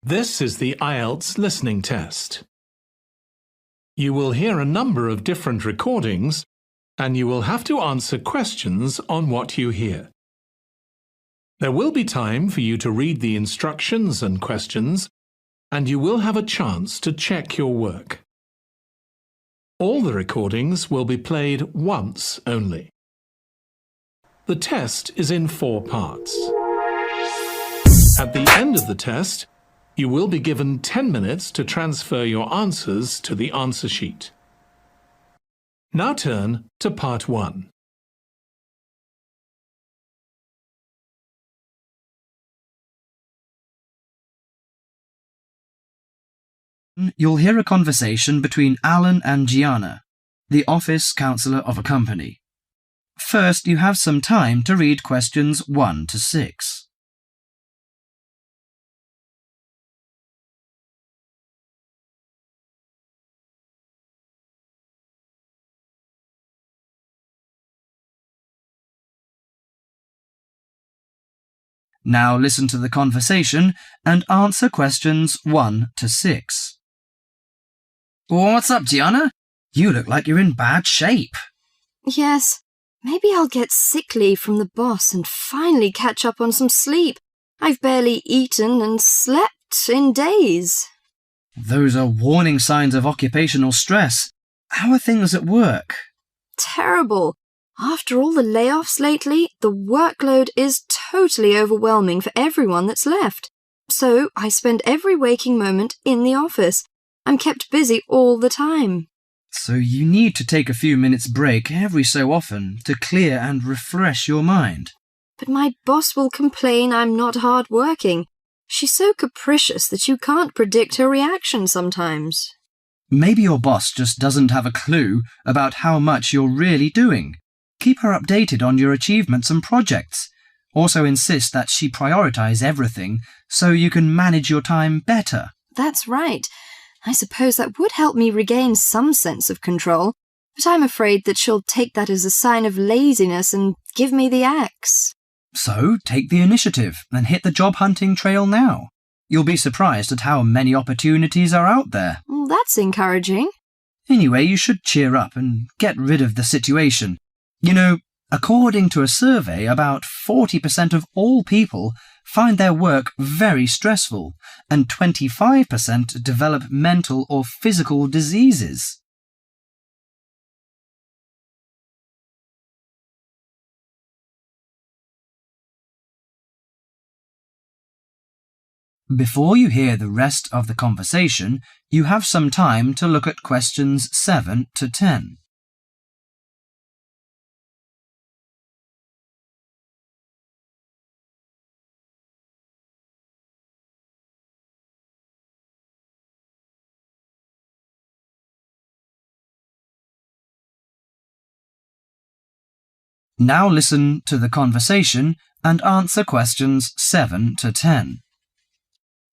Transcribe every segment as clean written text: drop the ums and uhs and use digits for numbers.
This is the Ielts listening test. You will hear a number of different recordings, and you will have to answer questions on what you hear. There will be time for you to read the instructions and questions, and you will have a chance to check your work. All the recordings will be played once only. The test is in 4 parts. At the end of the test, you will be given 10 minutes to transfer your answers to the answer sheet. Now turn to part 1. You'll hear a conversation between Alan and Gianna, the office counsellor of a company. First, you have some time to read questions 1 to 6. Now listen to the conversation and answer questions 1 to 6. What's up, Gianna? You look like you're in bad shape. Yes, maybe I'll get sick leave from the boss and finally catch up on some sleep. I've barely eaten and slept in days. Those are warning signs of occupational stress. How are things at work? Terrible. After all the layoffs lately, the workload is totally overwhelming for everyone that's left. So I spend every waking moment in the office. I'm kept busy all the time. So you need to take a few minutes break every so often to clear and refresh your mind. But my boss will complain I'm not hard-working. She's so capricious that you can't predict her reaction sometimes. Maybe your boss just doesn't have a clue about how much you're really doing. Keep her updated on your achievements and projects. Also insist that she prioritize everything so you can manage your time better. That's right. I suppose that would help me regain some sense of control, but I'm afraid that she'll take that as a sign of laziness and give me the axe. So take the initiative and hit the job hunting trail now. You'll be surprised at how many opportunities are out there. Well, that's encouraging. Anyway, you should cheer up and get rid of the situation. You know, according to a survey, about 40% of all people find their work very stressful, and 25% develop mental or physical diseases. Before you hear the rest of the conversation, you have some time to look at questions 7 to 10. Now listen to the conversation and answer questions 7 to 10.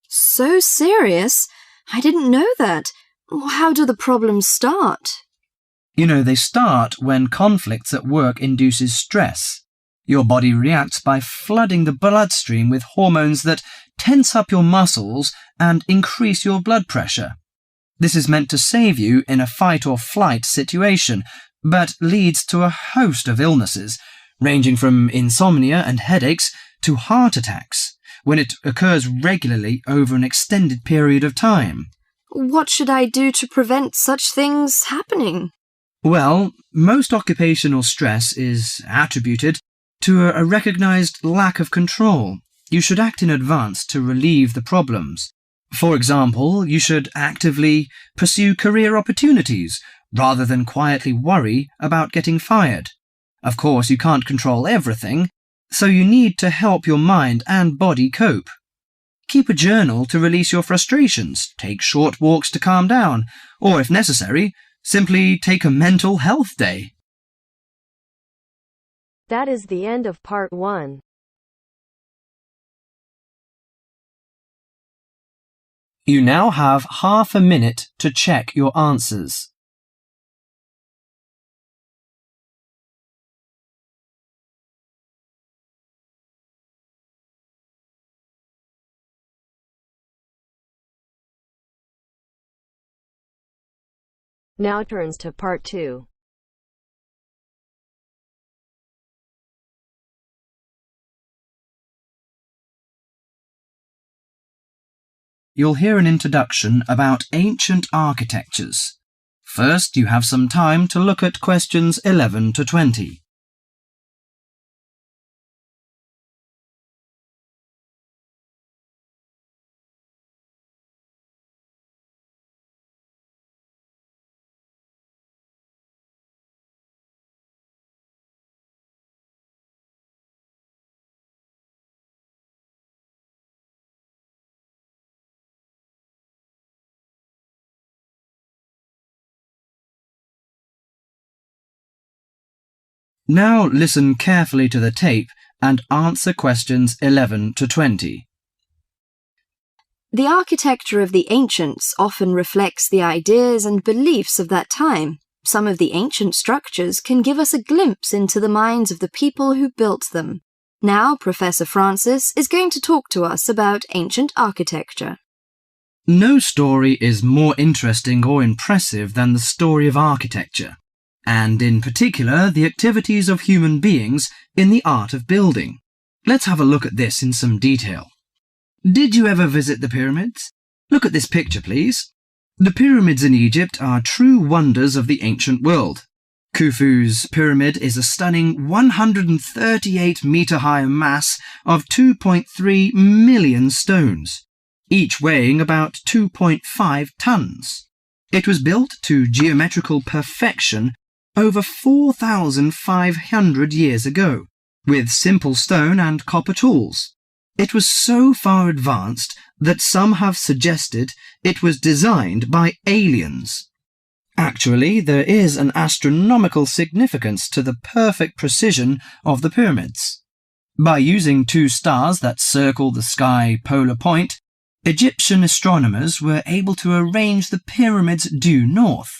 So serious? I didn't know that. How do the problems start? You know, they start when conflicts at work induces stress. Your body reacts by flooding the bloodstream with hormones that tense up your muscles and increase your blood pressure. This is meant to save you in a fight or flight situation, but leads to a host of illnesses, ranging from insomnia and headaches to heart attacks, when it occurs regularly over an extended period of time. What should I do to prevent such things happening? Well, most occupational stress is attributed to a recognized lack of control. You should act in advance to relieve the problems. For example, you should actively pursue career opportunities rather than quietly worry about getting fired. Of course, you can't control everything, so you need to help your mind and body cope. Keep a journal to release your frustrations, take short walks to calm down, or if necessary, simply take a mental health day. That is the end of part 1. You now have half a minute to check your answers. Now turns to part 2. You'll hear an introduction about ancient architectures. First, you have some time to look at questions 11 to 20. Now listen carefully to the tape and answer questions 11 to 20. The architecture of the ancients often reflects the ideas and beliefs of that time. Some of the ancient structures can give us a glimpse into the minds of the people who built them. Now, Professor Francis is going to talk to us about ancient architecture. No story is more interesting or impressive than the story of architecture, and in particular the activities of human beings in the art of building. Let's have a look at this in some detail. Did you ever visit the pyramids? Look at this picture, please. The pyramids in Egypt are true wonders of the ancient world. Khufu's pyramid is a stunning 138-metre-high mass of 2.3 million stones, each weighing about 2.5 tons. It was built to geometrical perfection over 4,500 years ago, with simple stone and copper tools. It was so far advanced that some have suggested it was designed by aliens. Actually, there is an astronomical significance to the perfect precision of the pyramids. By using 2 stars that circle the sky polar point, Egyptian astronomers were able to arrange the pyramids due north.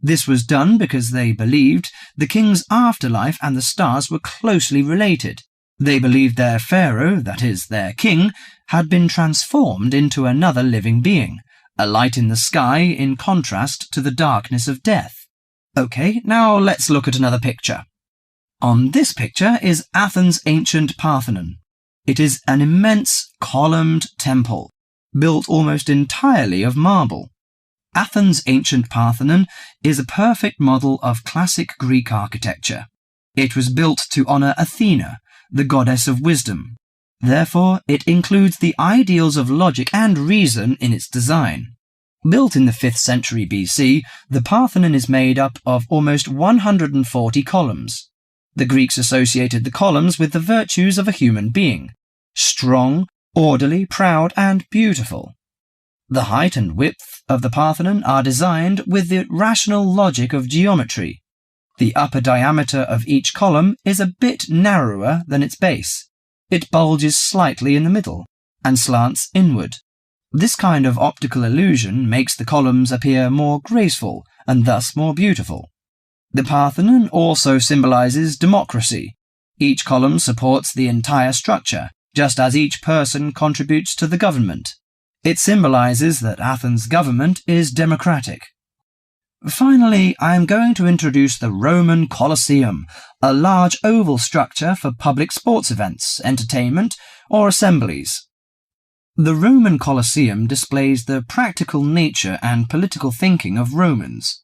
This was done because they believed the king's afterlife and the stars were closely related. They believed their pharaoh, that is, their king, had been transformed into another living being, a light in the sky in contrast to the darkness of death. Okay, now let's look at another picture. On this picture is Athens' ancient Parthenon. It is an immense columned temple, built almost entirely of marble. Athens' ancient Parthenon is a perfect model of classic Greek architecture. It was built to honour Athena, the goddess of wisdom. Therefore, it includes the ideals of logic and reason in its design. Built in the 5th century BC, the Parthenon is made up of almost 140 columns. The Greeks associated the columns with the virtues of a human being: strong, orderly, proud, and beautiful. The height and width of the Parthenon are designed with the rational logic of geometry. The upper diameter of each column is a bit narrower than its base. It bulges slightly in the middle and slants inward. This kind of optical illusion makes the columns appear more graceful and thus more beautiful. The Parthenon also symbolizes democracy. Each column supports the entire structure, just as each person contributes to the government. It symbolizes that Athens' government is democratic. Finally, I am going to introduce the Roman Colosseum, a large oval structure for public sports events, entertainment, or assemblies. The Roman Colosseum displays the practical nature and political thinking of Romans.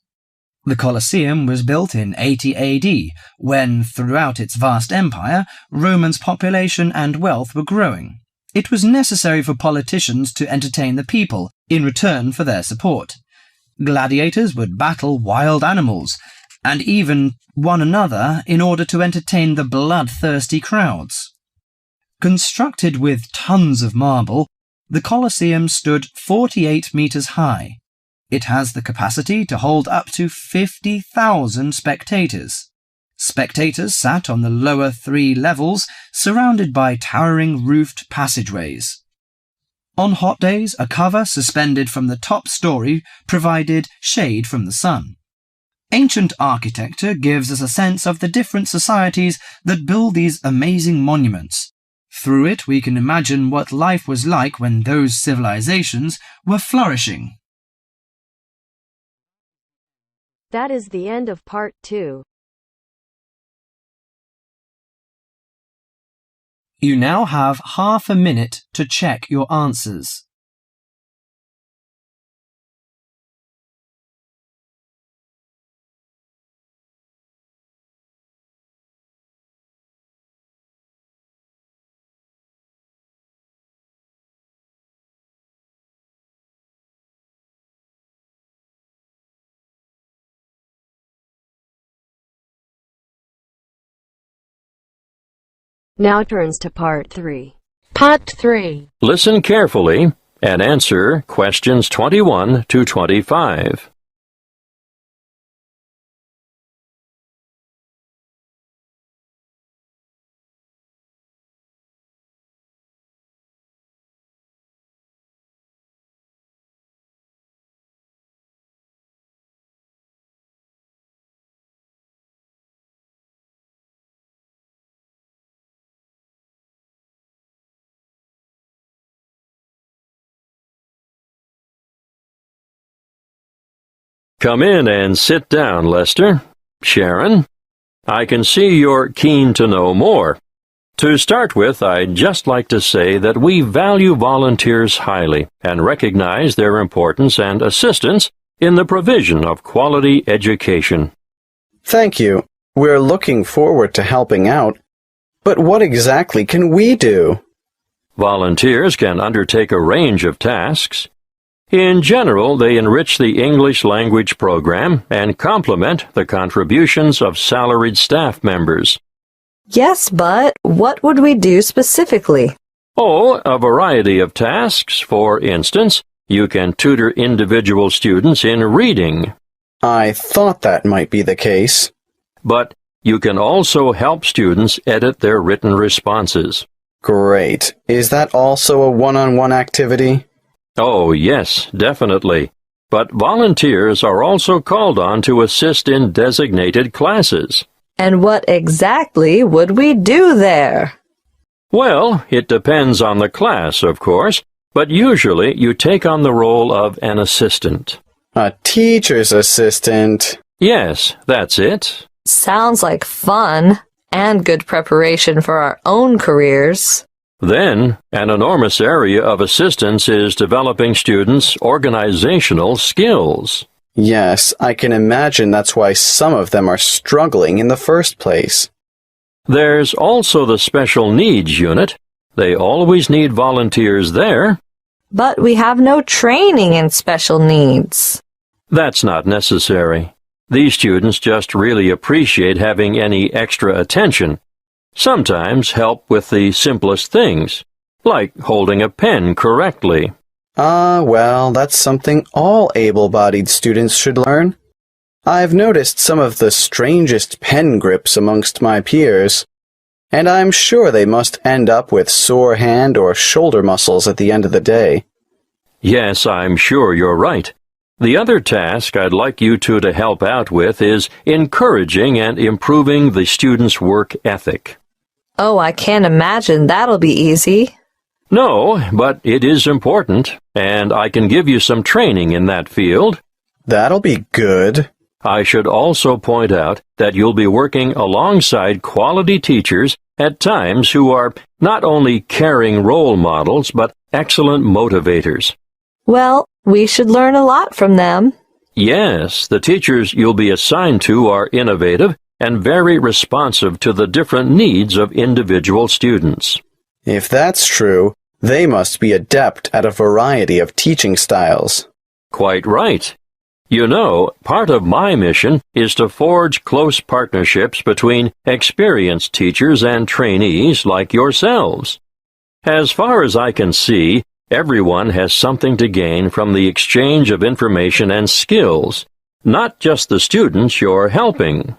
The Colosseum was built in 80 AD, when, throughout its vast empire, Romans' population and wealth were growing. It was necessary for politicians to entertain the people in return for their support. Gladiators would battle wild animals, and even one another in order to entertain the bloodthirsty crowds. Constructed with tons of marble, the Colosseum stood 48 metres high. It has the capacity to hold up to 50,000 spectators. Spectators sat on the lower 3 levels, surrounded by towering roofed passageways. On hot days, a cover suspended from the top story provided shade from the sun. Ancient architecture gives us a sense of the different societies that build these amazing monuments. Through it, we can imagine what life was like when those civilizations were flourishing. That is the end of part 2. You now have half a minute to check your answers. Now turns to part 3. Part 3. Listen carefully and answer questions 21 to 25. Come in and sit down, Lester. Sharon, I can see you're keen to know more. To start with, I'd just like to say that we value volunteers highly and recognize their importance and assistance in the provision of quality education. Thank you. We're looking forward to helping out. But what exactly can we do? Volunteers can undertake a range of tasks. In general, they enrich the English language program and complement the contributions of salaried staff members. Yes, but what would we do specifically? Oh, a variety of tasks. For instance, you can tutor individual students in reading. I thought that might be the case. But you can also help students edit their written responses. Great. Is that also a one-on-one activity? Oh, yes, definitely. But volunteers are also called on to assist in designated classes. And what exactly would we do there? Well, it depends on the class, of course, but usually you take on the role of an assistant. A teacher's assistant. Yes, that's it. Sounds like fun and good preparation for our own careers. Then, an enormous area of assistance is developing students' organizational skills. Yes, I can imagine that's why some of them are struggling in the first place. There's also the special needs unit. They always need volunteers there. But we have no training in special needs. That's not necessary. These students just really appreciate having any extra attention. Sometimes help with the simplest things, like holding a pen correctly. Well, that's something all able-bodied students should learn. I've noticed some of the strangest pen grips amongst my peers, and I'm sure they must end up with sore hand or shoulder muscles at the end of the day. Yes, I'm sure you're right. The other task I'd like you two to help out with is encouraging and improving the students' work ethic. Oh, I can't imagine that'll be easy. No, but it is important, and I can give you some training in that field. That'll be good. I should also point out that you'll be working alongside quality teachers at times who are not only caring role models, but excellent motivators. Well, we should learn a lot from them. Yes, the teachers you'll be assigned to are innovative and very responsive to the different needs of individual students. If that's true, they must be adept at a variety of teaching styles. Quite right. You know, part of my mission is to forge close partnerships between experienced teachers and trainees like yourselves. As far as I can see, everyone has something to gain from the exchange of information and skills, not just the students you're helping.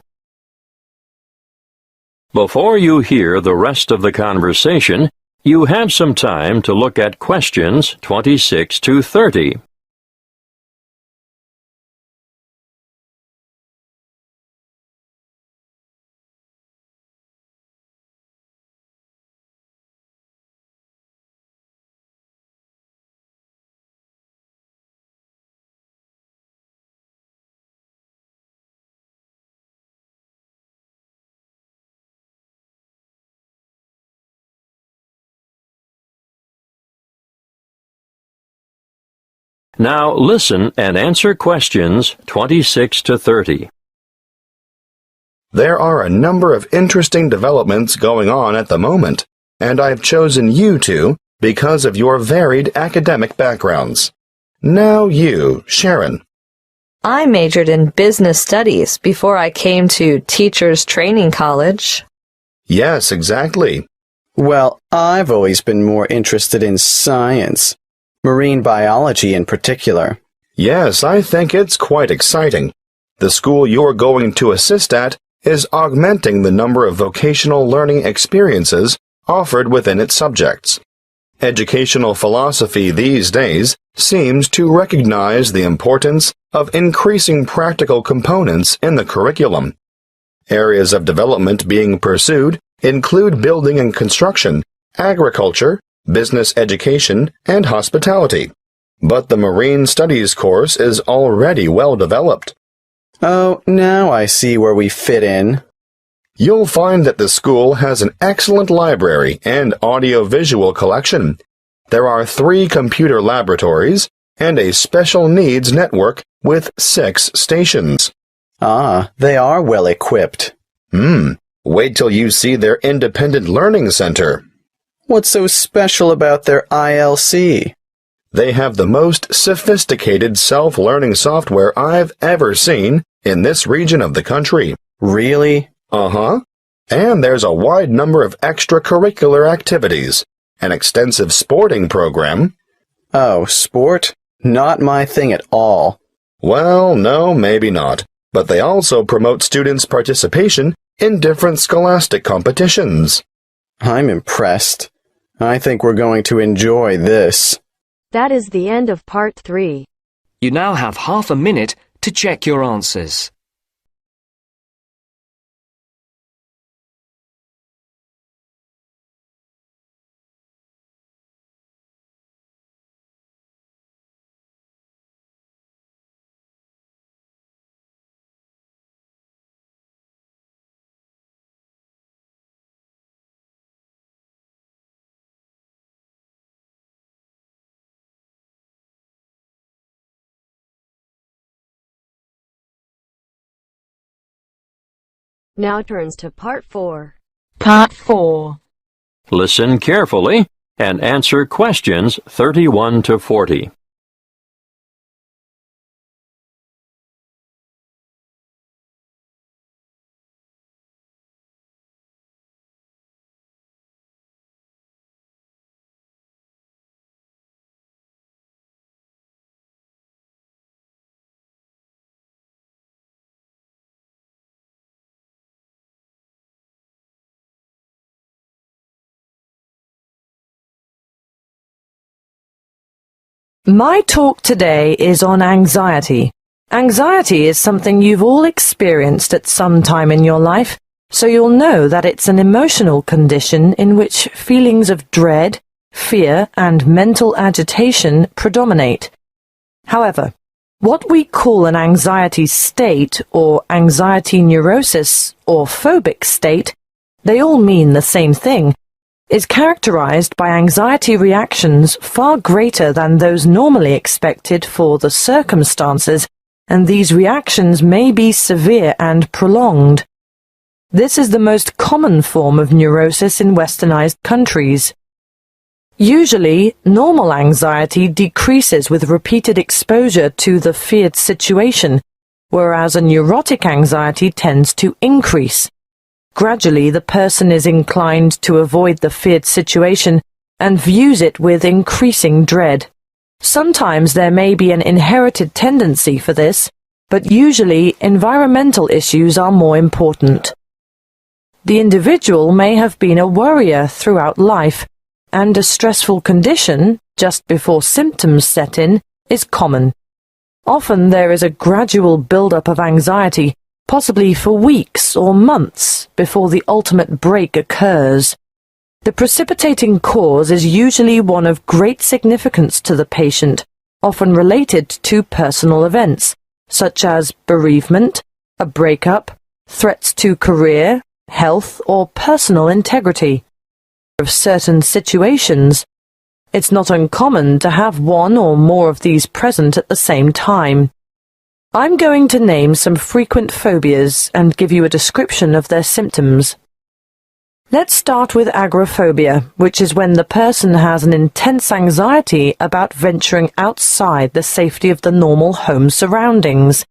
Before you hear the rest of the conversation, you have some time to look at questions 26 to 30. Now listen and answer questions 26 to 30. There are a number of interesting developments going on at the moment, and I've chosen you two because of your varied academic backgrounds. Now you, Sharon. I majored in business studies before I came to Teachers Training College. Yes, exactly. Well, I've always been more interested in science, marine biology in particular. Yes, I think it's quite exciting. The school you're going to assist at is augmenting the number of vocational learning experiences offered within its subjects. Educational philosophy these days seems to recognize the importance of increasing practical components in the curriculum. Areas of development being pursued include building and construction, agriculture, business education, and hospitality. But the Marine Studies course is already well developed. Oh, now I see where we fit in. You'll find that the school has an excellent library and audiovisual collection. There are 3 computer laboratories and a special needs network with 6 stations. Ah, they are well equipped. Wait till you see their independent learning center. What's so special about their ILC? They have the most sophisticated self-learning software I've ever seen in this region of the country. Really? Uh-huh. And there's a wide number of extracurricular activities, an extensive sporting program. Oh, sport? Not my thing at all. Well, no, maybe not. But they also promote students' participation in different scholastic competitions. I'm impressed. I think we're going to enjoy this. That is the end of part 3. You now have half a minute to check your answers. Now turns to part 4. Part 4. Listen carefully and answer questions 31 to 40. My talk today is on anxiety. Anxiety is something you've all experienced at some time in your life, so you'll know that it's an emotional condition in which feelings of dread, fear, and mental agitation predominate. However, what we call an anxiety state or anxiety neurosis or phobic state, they all mean the same thing, is characterized by anxiety reactions far greater than those normally expected for the circumstances, and these reactions may be severe and prolonged. This is the most common form of neurosis in westernized countries. Usually, normal anxiety decreases with repeated exposure to the feared situation, whereas a neurotic anxiety tends to increase. Gradually, the person is inclined to avoid the feared situation and views it with increasing dread. Sometimes there may be an inherited tendency for this, but usually environmental issues are more important. The individual may have been a worrier throughout life, and a stressful condition, just before symptoms set in, is common. Often there is a gradual build-up of anxiety, possibly for weeks or months before the ultimate break occurs. The precipitating cause is usually one of great significance to the patient, often related to personal events, such as bereavement, a breakup, threats to career, health, or personal integrity. Of certain situations, It's not uncommon to have one or more of these present at the same time. I'm going to name some frequent phobias and give you a description of their symptoms. Let's start with agoraphobia, which is when the person has an intense anxiety about venturing outside the safety of the normal home surroundings.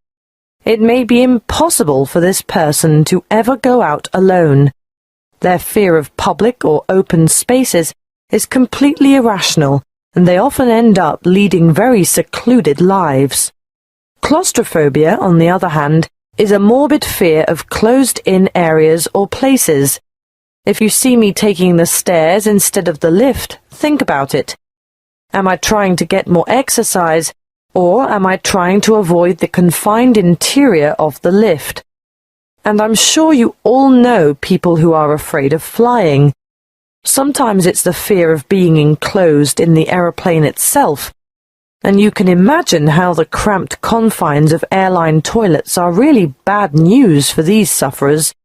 It may be impossible for this person to ever go out alone. Their fear of public or open spaces is completely irrational, and they often end up leading very secluded lives. Claustrophobia, on the other hand, is a morbid fear of closed-in areas or places. If you see me taking the stairs instead of the lift, think about it. Am I trying to get more exercise, or am I trying to avoid the confined interior of the lift? And I'm sure you all know people who are afraid of flying. Sometimes it's the fear of being enclosed in the aeroplane itself, and you can imagine how the cramped confines of airline toilets are really bad news for these sufferers.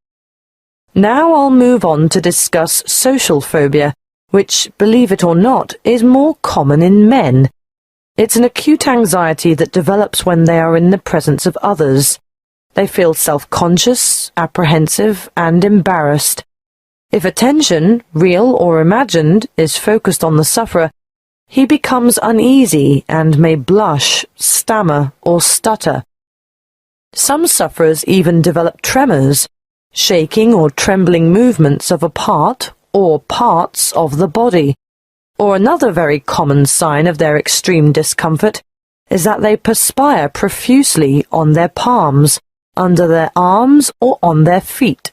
Now I'll move on to discuss social phobia, which, believe it or not, is more common in men. It's an acute anxiety that develops when they are in the presence of others. They feel self-conscious, apprehensive, and embarrassed. If attention, real or imagined, is focused on the sufferer, he becomes uneasy and may blush, stammer, or stutter. Some sufferers even develop tremors, shaking or trembling movements of a part or parts of the body. Or another very common sign of their extreme discomfort is that they perspire profusely on their palms, under their arms, or on their feet.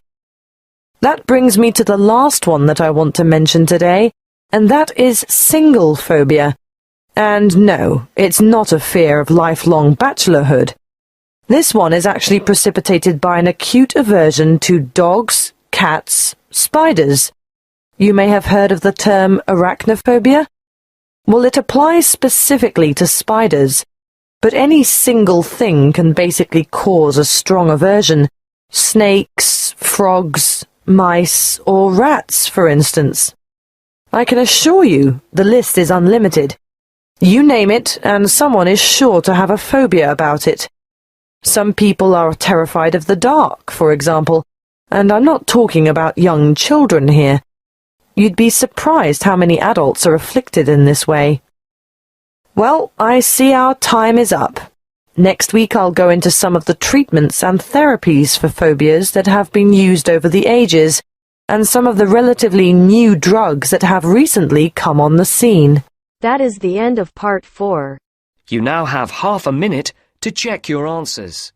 That brings me to the last one that I want to mention today, and that is single phobia. And no, it's not a fear of lifelong bachelorhood. This one is actually precipitated by an acute aversion to dogs, cats, spiders. You may have heard of the term arachnophobia. Well, it applies specifically to spiders, but any single thing can basically cause a strong aversion. Snakes, frogs, mice, or rats, for instance. I can assure you the list is unlimited. You name it, and someone is sure to have a phobia about it. Some people are terrified of the dark, for example, and I'm not talking about young children here. You'd be surprised how many adults are afflicted in this way. Well, I see our time is up. Next week I'll go into some of the treatments and therapies for phobias that have been used over the ages, and some of the relatively new drugs that have recently come on the scene. That is the end of part 4. You now have half a minute to check your answers.